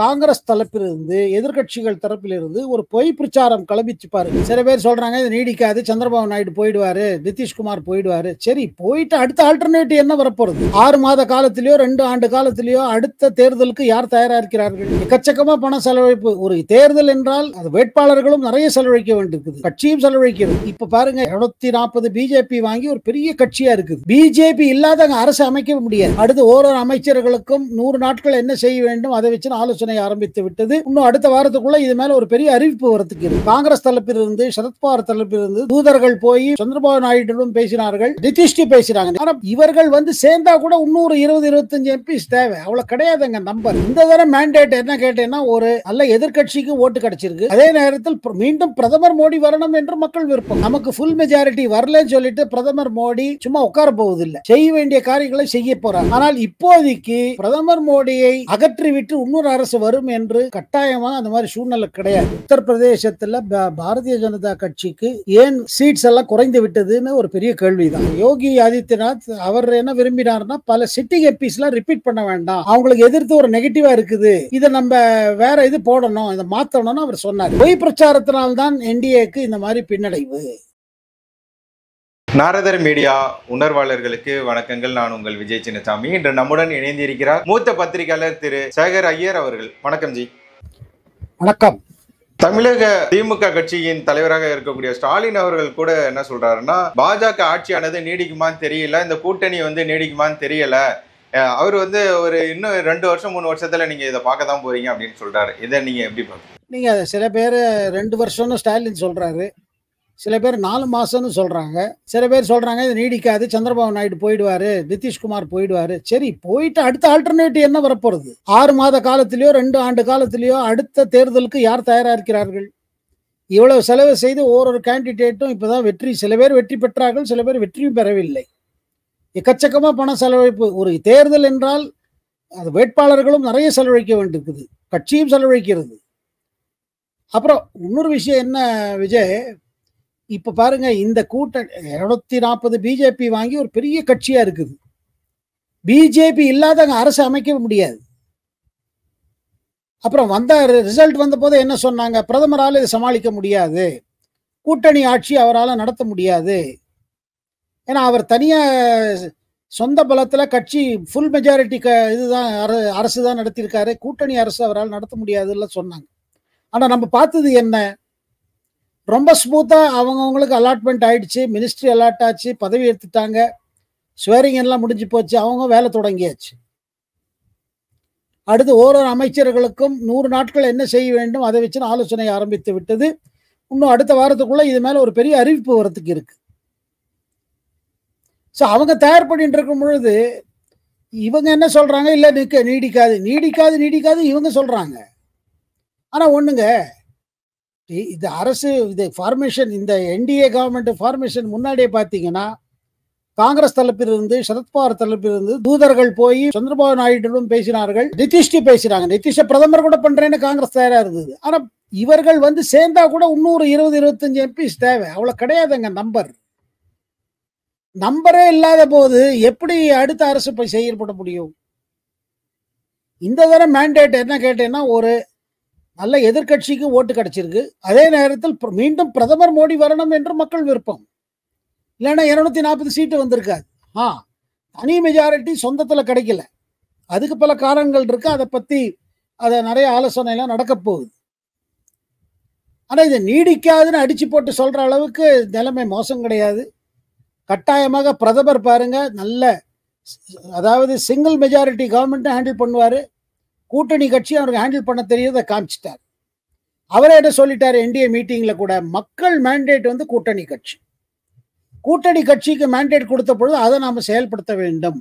காங்கிரஸ் தரப்பிலிருந்து எதிர்க்கட்சிகள் தரப்பிலிருந்து ஒரு பொய் பிரச்சாரம் கிளம்பிச்சு பாருங்க. சில பேர் சொல்றாங்க இது நீடிக்காது, சந்திரபாபு நாயுடு போயிடுவாரு, நிதிஷ்குமார் போயிடுவாரு. சரி, போயிட்டு அடுத்த ஆல்டர்னேட்டிவ் என்ன வரப்போறது? 6 மாத காலத்திலயோ 2 ஆண்டு காலத்திலயோ அடுத்த தேர்தலுக்கு யார் தயாரா இருக்கிறார்கள்? எக்கச்சக்கமா பணம் செலவழிப்பு. ஒரு தேர்தல் என்றால் அது வேட்பாளர்களும் நிறைய செலவழிக்க வேண்டியிருக்குது, கட்சியும் செலவழிக்கிறது. இப்ப பாருங்க, 240 பிஜேபி வாங்கி ஒரு பெரிய கட்சியா இருக்குது. பிஜேபி இல்லாத அரசு அமைக்க முடியாது. அடுத்து ஓரொரு அமைச்சர்களுக்கும் 100 நாட்கள் என்ன செய்ய வேண்டும் அதை வச்சு ஆலோசனை ஆரம்பித்து விட்டது. இன்னும் அடுத்த வாரத்துக்குள்ள இது மேல ஒரு பெரிய அறிவிப்பு வரதுக்கு இருக்கு. காங்கிரஸ் தரப்பிலிருந்து சரத்பவார் தரப்பிலிருந்து தூதர்கள் போய் சந்திரபாபு நாயுடுடன் பேசினார்கள், நிதிஷ்டி பேசுறாங்க. ஆனா இவர்கள் சேர்ந்தா கூட இன்னொரு 20-25 எம்பிஸ் தேவை, அவ்வளவு கிடையாதுங்க நம்பர். இந்த தடவை மேண்டேட் என்ன கேட்டேன்னா, ஒரு நல்ல எதிர்க்கட்சிக்கு ஓட்டு கிடைச்சிருக்கு. அதே நேரத்தில் மீண்டும் பிரதமர் மோடி வரணும் என்று மக்கள் விருப்பம். நமக்கு ஃபுல் மெஜாரிட்டி வரலன்னு சொல்லிட்டு பிரதமர் மோடி சும்மா உட்கார போவதில்லை, செய்ய வேண்டிய காரியங்களை செய்ய போறார். ஆனால் இப்போதைக்கு பிரதமர் மோடியை அகற்றிவிட்டு இன்னொரு அரசு வரும் என்று கட்டாயமா அந்த மாதிரி சூழ்நிலை கிடையாது. உத்தரப்பிரதேசத்துல பாரதிய ஜனதா கட்சிக்கு ஏன் சீட்ஸ் எல்லாம் குறைந்து விட்டதுன்னு ஒரு பெரிய கேள்விதான். யோகி ஆதித்யநாத் அவர் என்ன விரும்பினார்னா, பல சிட்டிங் எம்பிஸ் எல்லாம் ரிப்பீட் பண்ண வேண்டாம், அவங்களுக்கு எதிர்த்து ஒரு நெகட்டிவா இருக்குது, இதை நம்ம வேற இது போடணும், இதை மாத்தணும்னு அவர் சொன்னார். பொய் பிரச்சாரத்தினால்தான் என்டிஏக்கு இந்த மாதிரி பின்னடைவு. நாரதர் மீடியா உணர்வாளர்களுக்கு வணக்கங்கள். நான் உங்கள் விஜய் சின்னசாமி. இன்று நம்முடன் இணைந்திருக்கிறார் மூத்த பத்திரிகையாளர் திரு சேகர் ஐயர் அவர்கள். வணக்கம் ஜி. வணக்கம். தமிழக திமுக கட்சியின் தலைவராக இருக்கக்கூடிய ஸ்டாலின் அவர்கள் கூட என்ன சொல்றாருன்னா, பாஜக ஆட்சியானது நீடிக்குமான்னு தெரியல, இந்த கூட்டணி நீடிக்குமான்னு தெரியல, அவர் ஒரு இன்னும் 2 வருஷம் 3 வருஷத்துல நீங்க இதை பார்க்க தான் போறீங்க அப்படின்னு சொல்றாரு. இதை நீங்க எப்படி பாருங்க? நீங்க சில பேர் 2 வருஷம்னு ஸ்டாலின் சொல்றாரு, சில பேர் 4 மாசம்னு சொல்றாங்க, சில பேர் சொல்றாங்க இது நீடிக்காது, சந்திரபாபு நாயுடு போயிடுவாரு, நிதிஷ்குமார் போயிடுவாரு. சரி, போயிட்டு அடுத்த ஆல்டர்னேட்டிவ் என்ன வரப்போறது? 6 மாத காலத்திலயோ 2 ஆண்டு காலத்திலயோ அடுத்த தேர்தலுக்கு யார் தயாரா இருக்கிறார்கள்? இவ்வளவு செலவு செய்து ஒரு கேண்டிடேட்டும் இப்பதான் வெற்றி, சில பேர் வெற்றி பெற்றார்கள், சில பேர் வெற்றியும் பெறவில்லை. எக்கச்சக்கமா பணம் செலவழிப்பு. ஒரு தேர்தல் என்றால் அது வேட்பாளர்களும் நிறைய செலவழிக்க வேண்டியிருக்குது, கட்சியும் செலவழிக்கிறது. அப்புறம் இன்னொரு விஷயம் என்ன விஜய், இப்ப பாருங்க, இந்த கூட்டணி 240 பிஜேபி வாங்கி ஒரு பெரிய கட்சியா இருக்குது. பிஜேபி இல்லாத அரசு அமைக்க முடியாது. அப்புறம் ரிசல்ட் வந்த போது என்ன சொன்னாங்க? பிரதமரால் இதை சமாளிக்க முடியாது, கூட்டணி ஆட்சி அவரால் நடத்த முடியாது, ஏன்னா அவர் தனியா சொந்த பலத்துல கட்சி ஃபுல் மெஜாரிட்டி இதுதான் அரசு தான் நடத்தியிருக்காரு, கூட்டணி அரசு அவரால் நடத்த முடியாதுன்னு சொன்னாங்க. ஆனா நம்ம பார்த்தது என்ன? ரொம்ப ஸ்மூத்தா அவங்களுக்கு அலாட்மெண்ட் ஆயிடுச்சு, மினிஸ்ட்ரி அலாட் ஆச்சு, பதவி எடுத்துட்டாங்க, ஸ்வேரிங் எல்லாம் முடிஞ்சு போச்சு, அவங்க வேலை தொடங்கியாச்சு. அடுத்து ஓரொரு அமைச்சர்களுக்கும் 100 நாட்கள் என்ன செய்ய வேண்டும் அதை வச்சு ஆலோசனை ஆரம்பித்து விட்டது. இன்னும் அடுத்த வாரத்துக்குள்ள இது மேல ஒரு பெரிய அறிவிப்பு வரத்துக்கு இருக்கு. ஸோ அவங்க தயார் பண்ணிட்டு இருக்கும் பொழுது இவங்க என்ன சொல்றாங்க? இல்ல நீடிக்காது நீடிக்காது நீடிக்காது இவங்க சொல்றாங்க. ஆனா ஒண்ணுங்க, இது அரசு இது ஃபார்மேஷன், இந்த என்டிஏ கவர்மெண்ட் ஃபார்மேஷன் முன்னாடியே பார்த்தீங்கன்னா, காங்கிரஸ் தரப்பிலிருந்து சரத்பவார் தரப்பிலிருந்து தூதர்கள் போய் சந்திரபாபு நாயுடுடன் பேசினார்கள், நிதிஷ்டி பேசுறாங்க. நிதிஷ பிரதமர் கூட பண்றேன்னு காங்கிரஸ் தயாரா இருந்தது. ஆனா இவர்கள் சேர்ந்தா கூட இன்னொரு 20-25 எம்பிஸ் தேவை, அவ்வளவு கிடையாதுங்க நம்பர். நம்பரே இல்லாத போது எப்படி அடுத்த அரசு போய் செயல்பட முடியும்? இந்த தடவை மேண்டேட் என்ன கேட்டேன்னா, ஒரு நல்ல எதிர்க்கட்சிக்கு ஓட்டு கிடைச்சிருக்கு. அதே நேரத்தில் மீண்டும் பிரதமர் மோடி வரணும் என்று மக்கள் விருப்பம். இல்லைன்னா 240 சீட்டு வந்திருக்காது. தனி மெஜாரிட்டி சொந்தத்துல கிடைக்கல, அதுக்கு பல காரணங்கள் இருக்கு, அதை பத்தி நிறைய ஆலோசனை எல்லாம் நடக்க போகுது. ஆனா இதை நீடிக்காதுன்னு அடிச்சு போட்டு சொல்ற அளவுக்கு நிலைமை மோசம் கிடையாது. கட்டாயமாக பிரதமர் பாருங்க, நல்ல அதாவது சிங்கிள் மெஜாரிட்டி கவர்மெண்ட் ஹேண்டில் பண்ணுவாரு, கூட்டணி கட்சி அவருக்கு ஹேண்டில் பண்ண தெரியாத காமிச்சிட்டார். அவரே என்ன சொல்லிட்டாரு என்டிஏ மீட்டிங்ல கூட, மக்கள் மேண்டேட் கூட்டணி கட்சி, கூட்டணி கட்சிக்கு மேண்டேட் கொடுத்த பொழுது அதை நாம செயல்படுத்த வேண்டும்,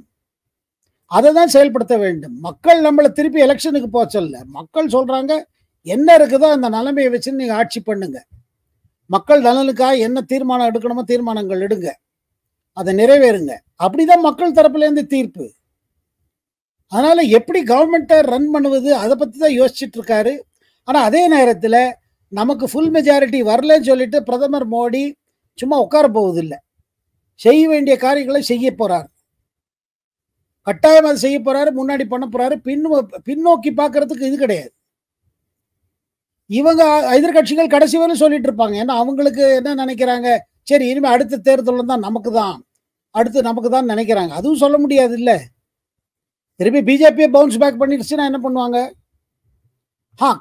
அதை தான் செயல்படுத்த வேண்டும். மக்கள் நம்மளை திருப்பி எலெக்ஷனுக்கு போக சொல்ல, மக்கள் சொல்றாங்க என்ன இருக்குதோ அந்த நிலைமையை வச்சு நீங்க ஆட்சி பண்ணுங்க, மக்கள் நலனுக்காக என்ன தீர்மானம் எடுக்கணுமோ தீர்மானங்கள் எடுங்க, அதை நிறைவேறுங்க. அப்படிதான் மக்கள் தரப்புல இருந்து தீர்ப்பு. அதனால எப்படி கவர்மெண்ட்டை ரன் பண்ணுவது அதை பத்தி தான் யோசிச்சுட்டு இருக்காரு. ஆனா அதே நேரத்தில் நமக்கு ஃபுல் மெஜாரிட்டி வரலன்னு சொல்லிட்டு பிரதமர் மோடி சும்மா உட்கார போவதில்லை, செய்ய வேண்டிய காரியங்களை செய்ய போறார். கட்டாயம் அதை செய்ய போறாரு, முன்னாடி பண்ண போறாரு, பின்னோக்கி பார்க்கறதுக்கு இது கிடையாது. இவங்க எதிர்க்கட்சிகள் கடைசி வரை சொல்லிட்டு இருப்பாங்க. ஏன்னா அவங்களுக்கு என்ன நினைக்கிறாங்க, சரி இனிமே அடுத்த தேர்தல் தான் நமக்கு தான், அடுத்து நமக்கு தான் நினைக்கிறாங்க. அதுவும் சொல்ல முடியாது இல்ல. திருப்பி பிஜேபியை பவுன்ஸ் பேக் பண்ணிடுச்சுன்னா என்ன பண்ணுவாங்க?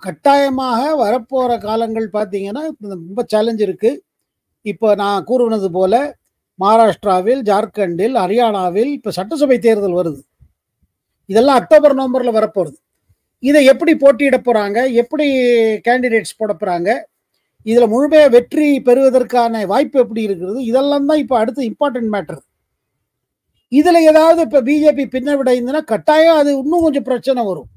கட்டாயமாக வரப்போற காலங்கள் பார்த்தீங்கன்னா, ரொம்ப சேலஞ்ச் இருக்கு. இப்போ நான் கூறுனது போல மகாராஷ்டிராவில், ஜார்க்கண்டில், ஹரியானாவில் இப்ப சட்டசபை தேர்தல் வருது. இதெல்லாம் அக்டோபர், நவம்பர்ல வரப்போகுது. இதை எப்படி போட்டியிட போறாங்க? எப்படி கேண்டிடேட்ஸ் போட போறாங்க? இதுல முழுமையா வெற்றி பெறுவதற்கான வாய்ப்பு எப்படி இருக்கிறது? இதெல்லாம் தான் இப்ப அடுத்து இம்பார்ட்டன்ட் மேட்டர். இதுல ஏதாவது இப்ப பிஜேபி பின்னவிடைந்ததுன்னா கட்டாயம் அது இன்னும் கொஞ்சம் பிரச்சனை வரும்.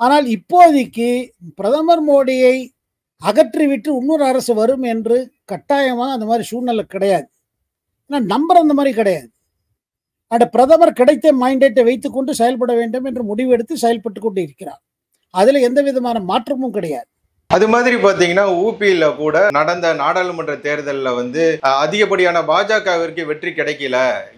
ஆனால் இப்போதைக்கு பிரதமர் மோடியை அகற்றிவிட்டு இன்னொரு அரசு வரும் என்று கட்டாயமா அந்த மாதிரி சூழ்நிலை கிடையாது. ஏன்னா நம்பர் அந்த மாதிரி கிடையாது. அந்த பிரதமர் கிடைத்த மைண்டேட்டை வைத்துக்கொண்டு செயல்பட வேண்டும் என்று முடிவெடுத்து செயல்பட்டு கொண்டு இருக்கிறார். அதுல எந்த விதமான மாற்றமும் கிடையாது. அது மாதிரி பாத்தீங்கன்னா ஊபியில கூட நடந்த நாடாளுமன்ற தேர்தலில் வந்து அதிகப்படியான பாஜகவிற்கு வெற்றி கிடைக்கல,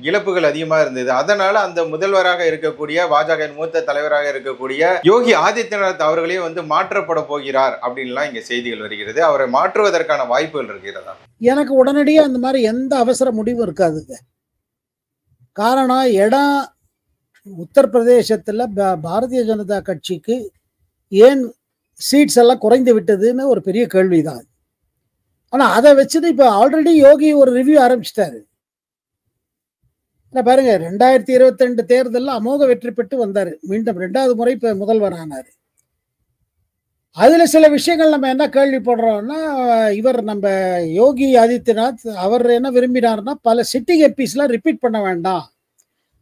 இழப்புகள் அதிகமா இருந்தது. அதனால அந்த முதல்வராக இருக்கக்கூடிய பாஜக மூத்த தலைவராக இருக்கக்கூடிய யோகி ஆதித்யநாத் அவர்களே வந்து மாற்றப்பட போகிறார் அப்படின்லாம் இங்க செய்திகள் வருகிறது. அவரை மாற்றுவதற்கான வாய்ப்புகள் இருக்கிறதா? எனக்கு உடனடியே அந்த மாதிரி எந்த அவசர முடிவும் இருக்காதுங்க. காரணம் இடம் உத்தரப்பிரதேசத்துல பாரதிய ஜனதா கட்சிக்கு ஏன் சீட்ஸ் எல்லாம் குறைந்து விட்டதுன்னு ஒரு பெரிய கேள்விதான். ஆனா அதை வச்சுட்டு இப்ப ஆல்ரெடி யோகி ஒரு ரிவ்யூ ஆரம்பிச்சிட்டாரு. பாருங்க 2022 தேர்தலில் அமோக வெற்றி பெற்று வந்தாரு. மீண்டும் 2வது முறை இப்ப முதல்வர் ஆனாரு. அதுல சில விஷயங்கள் நம்ம என்ன கேள்விப்படுறோம்னா, இவர் நம்ம யோகி ஆதித்யநாத் அவர் என்ன விரும்பினார்னா, பல சிட்டிங் எம்பிஸ்லாம் ரிப்பீட் பண்ண வேண்டாம்,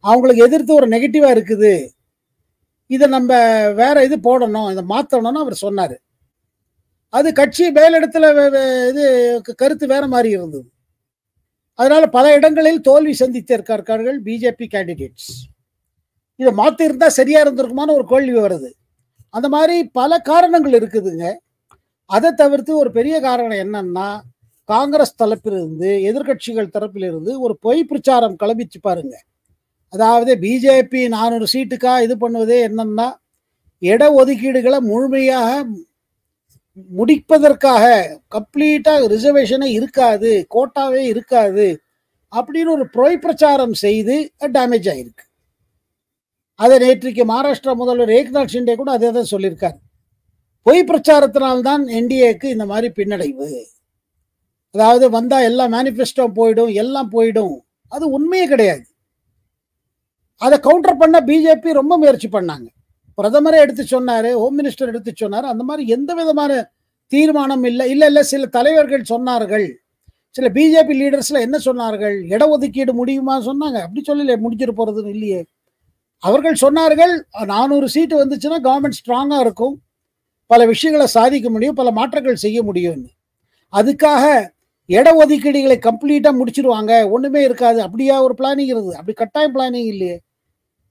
அவங்களுக்கு எதிர்த்து ஒரு நெகட்டிவா இருக்குது, இதை நம்ம வேற இது போடணும், இதை மாற்றணும்னு அவர் சொன்னார். அது கட்சி மேலிடத்துல இது கருத்து வேற மாதிரி இருந்தது. அதனால பல இடங்களில் தோல்வி சந்தித்திருக்கார்கள் பிஜேபி கேண்டிடேட்ஸ். இதை மாற்றி இருந்தா சரியா இருந்திருக்குமான்னு ஒரு கேள்வி வருது. அந்த மாதிரி பல காரணங்கள் இருக்குதுங்க. அதை தவிர்த்து ஒரு பெரிய காரணம் என்னன்னா, காங்கிரஸ் தரப்பிலிருந்து எதிர்கட்சிகள் தரப்பிலிருந்து ஒரு பொய் பிரச்சாரம் கிளம்பிச்சு பாருங்க. அதாவது பிஜேபி 400 சீட்டுக்கா இது பண்ணுவதே என்னன்னா, இட ஒதுக்கீடுகளை முழுமையாக முடிப்பதற்காக கம்ப்ளீட்டா ரிசர்வேஷனே இருக்காது, கோட்டாவே இருக்காது அப்படின்னு ஒரு பொய் பிரச்சாரம் செய்து டேமேஜ் ஆயிருக்கு. அதை நேற்றைக்கு மகாராஷ்டிரா முதல்வர் ஏக்நாத் ஷிண்டே கூட அதே தான் சொல்லியிருக்காரு. பொய் பிரச்சாரத்தினால்தான் என்டிஏக்கு இந்த மாதிரி பின்னடைவு. அதாவது வந்தா எல்லாம் மேனிஃபெஸ்டோ போயிடும், எல்லாம் போயிடும். அது உண்மையே கிடையாது. அதை கவுண்டர் பண்ண பிஜேபி ரொம்ப முயற்சி பண்ணாங்க. பிரதமரே எடுத்து சொன்னாரு, ஹோம் மினிஸ்டர் எடுத்து சொன்னாரு. அந்த மாதிரி எந்த விதமான தீர்மானம் இல்லை. சில தலைவர்கள் சொன்னார்கள், சில பிஜேபி லீடர்ஸ்ல என்ன சொன்னார்கள், இடஒதுக்கீடு முடியுமா சொன்னாங்க. அப்படி சொல்லல, முடிஞ்சிட்டு போறதுன்னு இல்லையே. அவர்கள் சொன்னார்கள் 400 சீட்டு வந்துச்சுன்னா கவர்மெண்ட் ஸ்ட்ராங்கா இருக்கும், பல விஷயங்களை சாதிக்க முடியும், பல மாற்றங்கள் செய்ய முடியும்னு. அதுக்காக இடஒதுக்கீடுகளை கம்ப்ளீட்டா முடிச்சிருவாங்க, ஒண்ணுமே இருக்காது, அப்படியா ஒரு பிளானிங் இருக்குது? அப்படி கட்டாயம் பிளானிங் இல்லையே.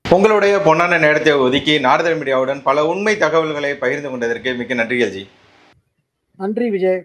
உங்களுடைய பொன்னான நேரத்தை ஒதுக்கி நாரதன் மீடியாவுடன் பல உண்மை தகவல்களை பகிர்ந்து கொண்டதற்கு மிக்க நன்றிகள் ஜி. நன்றி விஜய்.